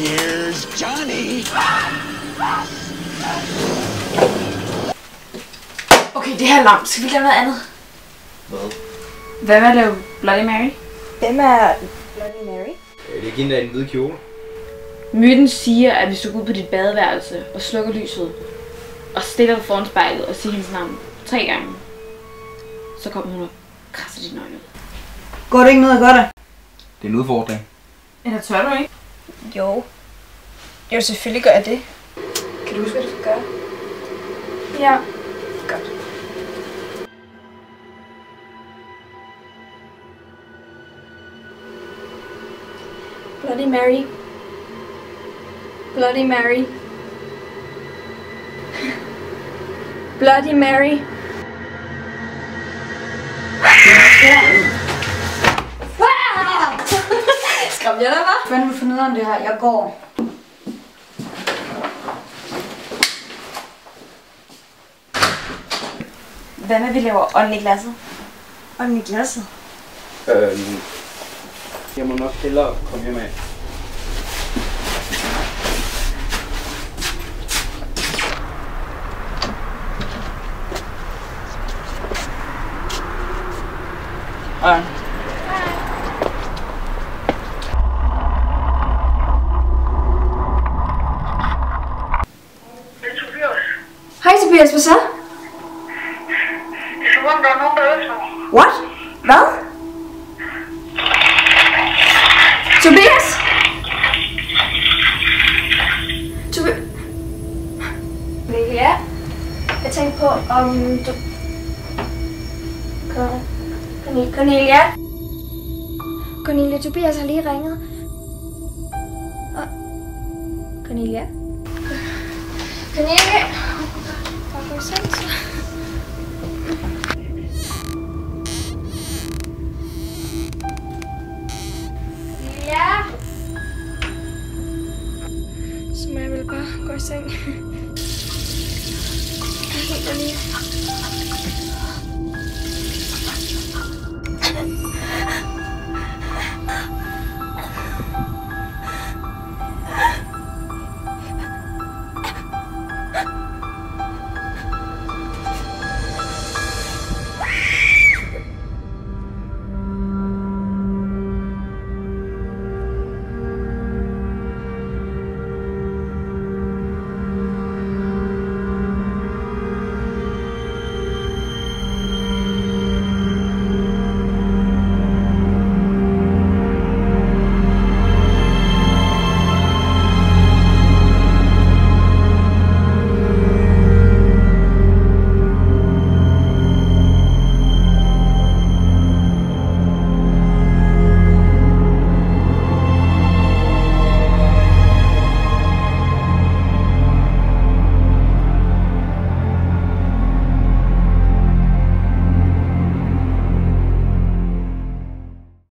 Here's Johnny. Okay, det her er langt. Skal vi lave noget andet? Hvad? Hvad med at lave Bloody Mary? Hvem er Bloody Mary? Det er hende, der er i den hvide kjole. Myten siger, at hvis du går ud på dit badeværelse og slukker lyset, og stiller dig foran spejlet og siger hendes navn 3 gange, så kommer hun og krasser dit nøgle ud. Går det ikke noget at gøre det? Det er en udfordring. Eller tør du ikke? Jo. Jo, selvfølgelig gør jeg det. Kan du huske, hvad du skal gøre? Ja. Godt. Bloody Mary. Bloody Mary. Bloody Mary. Skræm jeg dig, hva'? Hvad vil du finde ud af det her? Jeg går. Hvad med, vi laver ånden i glasset? Ånden i glasset? Jeg må nok hellere komme hjem af. Ja. Hej Tobias, hvad så? Det er som om, der er nogen, der ønsker. What? Hvad? Tobias? Ja. Jeg tænkte på, om du... Cornelia? Cornelia, Tobias har lige ringet. Cornelia? Cornelia? Bare gå i seng, så. Ja. Så må jeg vel bare gå i seng. Helt alene.